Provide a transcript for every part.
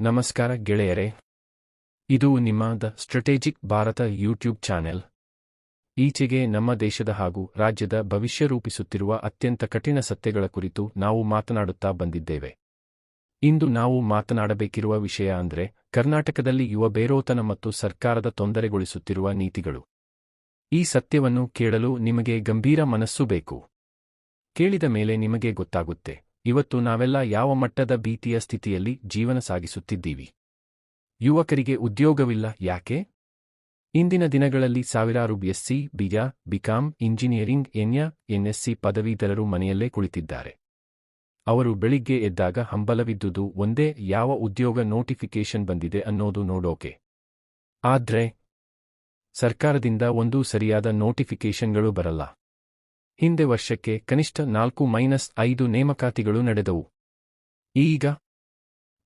ನಮಸ್ಕಾರ ಗೆಳೆಯರೇ, ಇದು ನಿಮ್ಮ the strategic Bharat YouTube channel. ಈಚೆಗೆ ನಮ್ಮ ದೇಶದ ಹಾಗೂ ರಾಜ್ಯದ ಭವಿಷ್ಯ ರೂಪಿಸುತ್ತಿರುವ ಅತ್ಯಂತ ಕಠಿಣ ಸತ್ಯಗಳ ಕುರಿತು ನಾವು ಮಾತನಾಡುತ್ತಾ ಬಂದಿದ್ದೇವೆ. ಇಂದು ನಾವು ಮಾತನಾಡಬೇಕಿರುವ ವಿಷಯ ಅಂದ್ರೆ ಕರ್ನಾಟಕದಲ್ಲಿ ಯುವ ಬೇರೋತನ ಮತ್ತು ಸರ್ಕಾರದ ತೊಂದರೆಗೊಳಿಸುತ್ತಿರುವ ನೀತಿಗಳು. ಈ ಸತ್ಯವನ್ನು ಕೇಳಲು ನಿಮಗೆ ಗಂಭೀರ ಮನಸ್ಸು ಬೇಕು. ಕೇಳಿದ ಮೇಲೆ ನಿಮಗೆ ಗೊತ್ತಾಗುತ್ತೆ, ಇವತ್ತು ನಾವೆಲ್ಲ ಯಾವ ಮಟ್ಟದ ಭೀತಿಯ ಸ್ಥಿತಿಯಲ್ಲಿ ಜೀವನ ಸಾಗಿಸುತ್ತಿದ್ದೀವಿ. ಯುವಕರಿಗೆ ಉದ್ಯೋಗವಿಲ್ಲ ಯಾಕೆ? ಇಂದಿನ ದಿನಗಳಲ್ಲಿ ಸಾವಿರಾರು BSc, BA, BCom, engineering, NSc ಪದವೀಧರರು ಮನೆಯಲ್ಲೇ ಕುಳಿತಿದ್ದಾರೆ. ಅವರು ಬೆಳಿಗ್ಗೆ ಎದ್ದಾಗ ಹಂಬಲವಿದ್ದುದು ಒಂದೇ, ಯಾವ ಉದ್ಯೋಗ ನೋಟಿಫಿಕೇಶನ್ ಬಂದಿದೆ ಅನ್ನೋದು ನೋಡೋಕೆ. ಆದ್ರೆ ಸರ್ಕಾರದಿಂದ ಒಂದು ಸರಿಯಾದ ನೋಟಿಫಿಕೇಶನ್ಗಳು ಬರಲ್ಲ. ಹಿಂದೆ ವರ್ಷಕ್ಕೆ ಕನಿಷ್ಠ 4-5 ನೇಮಕಾತಿಗಳು ನಡೆದವು. ಈಗ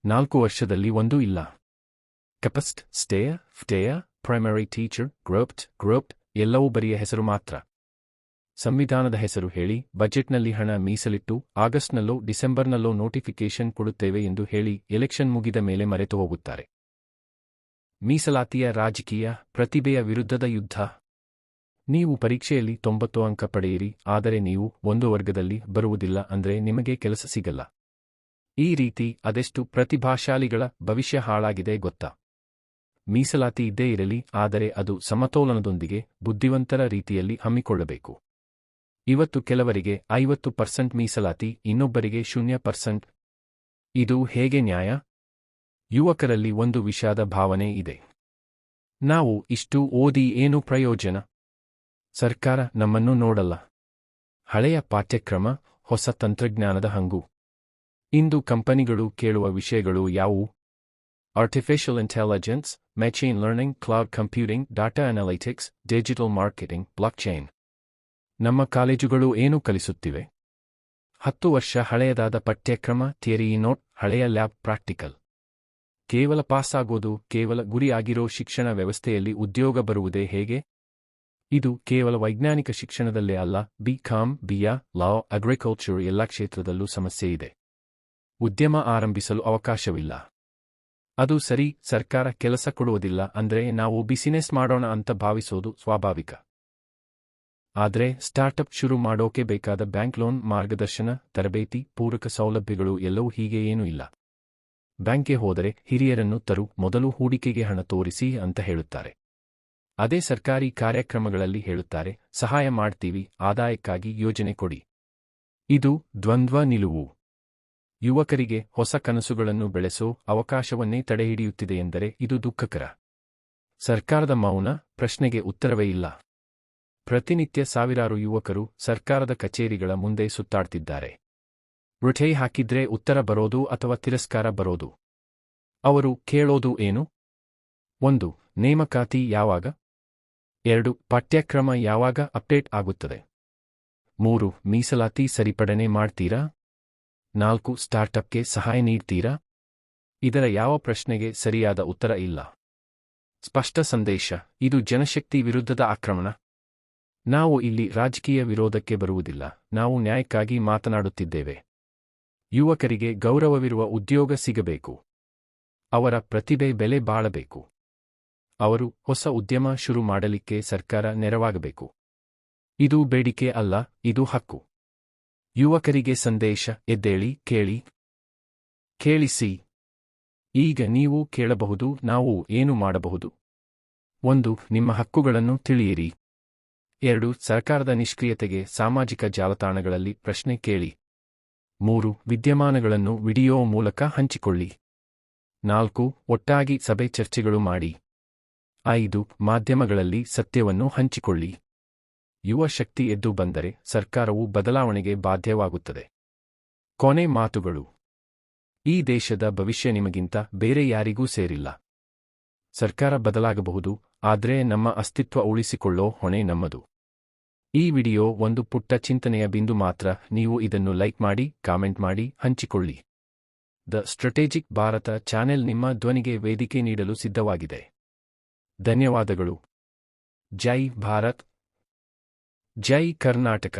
4 ವರ್ಷದಲ್ಲಿ ಒಂದೂ ಇಲ್ಲ. ಕೆಪಸ್ಟ್, ಸ್ಟೇಯ, ಪ್ರೈಮರಿ ಟೀಚರ್, ಗ್ರೂಪ್ಡ್ ಎಲ್ಲವೂ ಬರಿಯ ಹೆಸರು ಮಾತ್ರ. ಸಂವಿಧಾನದ ಹೆಸರು ಹೇಳಿ, ಬಜೆಟ್ನಲ್ಲಿ ಹಣ ಮೀಸಲಿಟ್ಟು, ಆಗಸ್ಟ್ನಲ್ಲೋ ಡಿಸೆಂಬರ್ನಲ್ಲೋ ನೋಟಿಫಿಕೇಶನ್ ಕೊಡುತ್ತೇವೆ ಎಂದು ಹೇಳಿ ಎಲೆಕ್ಷನ್ ಮುಗಿದ ಮೇಲೆ ಮರೆತು ಹೋಗುತ್ತಾರೆ. ಮೀಸಲಾತಿಯ ರಾಜಕೀಯ, ಪ್ರತಿಭೆಯ ವಿರುದ್ಧದ ಯುದ್ಧ. ನೀವು ಪರೀಕ್ಷೆಯಲ್ಲಿ 90 ಅಂಕ ಪಡೆಯಿರಿ, ಆದರೆ ನೀವು ಒಂದು ವರ್ಗದಲ್ಲಿ ಬರುವುದಿಲ್ಲ ಅಂದ್ರೆ ನಿಮಗೆ ಕೆಲಸ ಸಿಗಲ್ಲ. ಈ ರೀತಿ ಅದೆಷ್ಟು ಪ್ರತಿಭಾಶಾಲಿಗಳ ಭವಿಷ್ಯ ಹಾಳಾಗಿದೆ ಗೊತ್ತಾ? ಮೀಸಲಾತಿ ಇದ್ದೇ ಇರಲಿ, ಆದರೆ ಅದು ಸಮತೋಲನದೊಂದಿಗೆ ಬುದ್ಧಿವಂತರ ರೀತಿಯಲ್ಲಿ ಹಮ್ಮಿಕೊಳ್ಳಬೇಕು. ಇವತ್ತು ಕೆಲವರಿಗೆ 50% ಮೀಸಲಾತಿ, ಇನ್ನೊಬ್ಬರಿಗೆ 0%. ಇದು ಹೇಗೆ ನ್ಯಾಯ? ಯುವಕರಲ್ಲಿ ಒಂದು ವಿಷಾದ ಭಾವನೆ ಇದೆ. ನಾವು ಇಷ್ಟು ಓದಿ ಏನು ಪ್ರಯೋಜನ? ಸರ್ಕಾರ ನಮ್ಮನ್ನು ನೋಡಲ್ಲ. ಹಳೆಯ ಪಾಠ್ಯಕ್ರಮ, ಹೊಸ ತಂತ್ರಜ್ಞಾನದ ಹಂಗು. ಇಂದು ಕಂಪನಿಗಳು ಕೇಳುವ ವಿಷಯಗಳು ಯಾವುವು? Artificial intelligence, machine learning, cloud computing, data analytics, digital marketing, blockchain. ನಮ್ಮ ಕಾಲೇಜುಗಳು ಏನು ಕಲಿಸುತ್ತಿವೆ? 10 ವರ್ಷ ಹಳೆಯದಾದ ಪಠ್ಯಕ್ರಮ, ಥಿಯರಿ ನೋಟ್, ಹಳೆಯ ಲ್ಯಾಬ್, ಪ್ರಾಕ್ಟಿಕಲ್. ಕೇವಲ ಪಾಸಾಗೋದು, ಕೇವಲ ಗುರಿಯಾಗಿರೋ ಶಿಕ್ಷಣ ವ್ಯವಸ್ಥೆಯಲ್ಲಿ ಉದ್ಯೋಗ ಬರುವುದೇ ಹೇಗೆ? ಇದು ಕೇವಲ ವೈಜ್ಞಾನಿಕ ಶಿಕ್ಷಣದಲ್ಲೇ ಅಲ್ಲ, BCom, BA, ಲಾ, ಅಗ್ರಿಕಲ್ಚರ್ ಎಲ್ಲ ಕ್ಷೇತ್ರದಲ್ಲೂ ಸಮಸ್ಯೆ ಇದೆ. ಉದ್ಯಮ ಆರಂಭಿಸಲು ಅವಕಾಶವಿಲ್ಲ. ಅದು ಸರಿ, ಸರ್ಕಾರ ಕೆಲಸ ಕೊಡುವುದಿಲ್ಲ ಅಂದ್ರೆ ನಾವು ಬಿಸಿನೆಸ್ ಮಾಡೋಣ ಅಂತ ಭಾವಿಸೋದು ಸ್ವಾಭಾವಿಕ. ಆದ್ರೆ ಸ್ಟಾರ್ಟಪ್ ಶುರು ಮಾಡೋಕೆ ಬೇಕಾದ ಬ್ಯಾಂಕ್ ಲೋನ್, ಮಾರ್ಗದರ್ಶನ, ತರಬೇತಿ, ಪೂರಕ ಸೌಲಭ್ಯಗಳು ಎಲ್ಲವೂ ಹೀಗೆ ಏನೂ ಇಲ್ಲ. ಬ್ಯಾಂಕ್ಗೆ ಹೋದರೆ ಹಿರಿಯರನ್ನು ತರು, ಮೊದಲು ಹೂಡಿಕೆಗೆ ಹಣ ತೋರಿಸಿ ಅಂತ ಹೇಳುತ್ತಾರೆ. ಅದೇ ಸರ್ಕಾರಿ ಕಾರ್ಯಕ್ರಮಗಳಲ್ಲಿ ಹೇಳುತ್ತಾರೆ, ಸಹಾಯ ಮಾಡ್ತೀವಿ, ಆದಾಯಕ್ಕಾಗಿ ಯೋಜನೆ ಕೊಡಿ. ಇದು ದ್ವಂದ್ವ ನಿಲುವು. ಯುವಕರಿಗೆ ಹೊಸ ಕನಸುಗಳನ್ನು ಬೆಳೆಸೋ ಅವಕಾಶವನ್ನೇ ತಡೆಹಿಡಿಯುತ್ತಿದೆಯೆಂದರೆ ಇದು ದುಃಖಕರ. ಸರ್ಕಾರದ ಮೌನ, ಪ್ರಶ್ನೆಗೆ ಉತ್ತರವೇ ಇಲ್ಲ. ಪ್ರತಿನಿತ್ಯ ಸಾವಿರಾರು ಯುವಕರು ಸರ್ಕಾರದ ಕಚೇರಿಗಳ ಮುಂದೆ ಸುತ್ತಾಡ್ತಿದ್ದಾರೆ. ರುಠೈ ಹಾಕಿದ್ರೆ ಉತ್ತರ ಬರೋದು ಅಥವಾ ತಿರಸ್ಕಾರ ಬರೋದು. ಅವರು ಕೇಳೋದು ಏನು? 1. ನೇಮಕಾತಿ ಯಾವಾಗ? 2. ಪಠ್ಯಕ್ರಮ ಯಾವಾಗ ಅಪ್ಡೇಟ್ ಆಗುತ್ತದೆ? 3. ಮೀಸಲಾತಿ ಸರಿಪಡನೆ ಮಾಡ್ತೀರಾ? 4. ಸ್ಟಾರ್ಟಪ್ಗೆ ಸಹಾಯ ನೀಡ್ತೀರಾ? ಇದರ ಯಾವ ಪ್ರಶ್ನೆಗೆ ಸರಿಯಾದ ಉತ್ತರ ಇಲ್ಲ. ಸ್ಪಷ್ಟ ಸಂದೇಶ, ಇದು ಜನಶಕ್ತಿ ವಿರುದ್ಧದ ಆಕ್ರಮಣ. ನಾವು ಇಲ್ಲಿ ರಾಜಕೀಯ ವಿರೋಧಕ್ಕೆ ಬರುವುದಿಲ್ಲ, ನಾವು ನ್ಯಾಯಕ್ಕಾಗಿ ಮಾತನಾಡುತ್ತಿದ್ದೇವೆ. ಯುವಕರಿಗೆ ಗೌರವವಿರುವ ಉದ್ಯೋಗ ಸಿಗಬೇಕು. ಅವರ ಪ್ರತಿಭೆ ಬೆಲೆ ಬಾಳಬೇಕು. ಅವರು ಹೊಸ ಉದ್ಯಮ ಶುರು ಮಾಡಲಿಕ್ಕೆ ಸರ್ಕಾರ ನೆರವಾಗಬೇಕು. ಇದು ಬೇಡಿಕೆ ಅಲ್ಲ, ಇದು ಹಕ್ಕು. ಯುವಕರಿಗೆ ಸಂದೇಶ, ಎದ್ದೇಳಿ, ಕೇಳಿ, ಕೇಳಿಸಿ. ಈಗ ನೀವು ಕೇಳಬಹುದು, ನಾವು ಏನು ಮಾಡಬಹುದು? 1. ನಿಮ್ಮ ಹಕ್ಕುಗಳನ್ನು ತಿಳಿಯಿರಿ. 2. ಸರ್ಕಾರದ ನಿಷ್ಕ್ರಿಯತೆಗೆ ಸಾಮಾಜಿಕ ಜಾಲತಾಣಗಳಲ್ಲಿ ಪ್ರಶ್ನೆ ಕೇಳಿ. 3. ವಿದ್ಯಮಾನಗಳನ್ನು ವಿಡಿಯೋ ಮೂಲಕ ಹಂಚಿಕೊಳ್ಳಿ. 4. ಒಟ್ಟಾಗಿ ಸಭೆ ಚರ್ಚೆಗಳು ಮಾಡಿ. 5. ಮಾಧ್ಯಮಗಳಲ್ಲಿ ಸತ್ಯವನ್ನು ಹಂಚಿಕೊಳ್ಳಿ. ಯುವ ಶಕ್ತಿ ಎದ್ದು ಬಂದರೆ ಸರ್ಕಾರವು ಬದಲಾವಣೆಗೆ ಬಾಧ್ಯವಾಗುತ್ತದೆ. ಕೊನೆ ಮಾತುಗಳು. ಈ ದೇಶದ ಭವಿಷ್ಯ ನಿಮಗಿಂತ ಬೇರೆ ಯಾರಿಗೂ ಸೇರಿಲ್ಲ. ಸರ್ಕಾರ ಬದಲಾಗಬಹುದು, ಆದ್ರೆ ನಮ್ಮ ಅಸ್ತಿತ್ವ ಉಳಿಸಿಕೊಳ್ಳೋ ಹೊಣೆ ನಮ್ಮದು. ಈ ವಿಡಿಯೋ ಒಂದು ಪುಟ್ಟ ಚಿಂತನೆಯ ಬಿಂದು ಮಾತ್ರ. ನೀವು ಇದನ್ನು ಲೈಕ್ ಮಾಡಿ, ಕಾಮೆಂಟ್ ಮಾಡಿ, ಹಂಚಿಕೊಳ್ಳಿ. ದ ಸ್ಟ್ರಾಟಜಿಕ್ ಭಾರತ ಚಾನೆಲ್ ನಿಮ್ಮ ಧ್ವನಿಗೆ ವೇದಿಕೆ ನೀಡಲು ಸಿದ್ಧವಾಗಿದೆ. ಧನ್ಯವಾದಗಳು. ಜೈ ಭಾರತ್, ಜೈ ಕರ್ನಾಟಕ.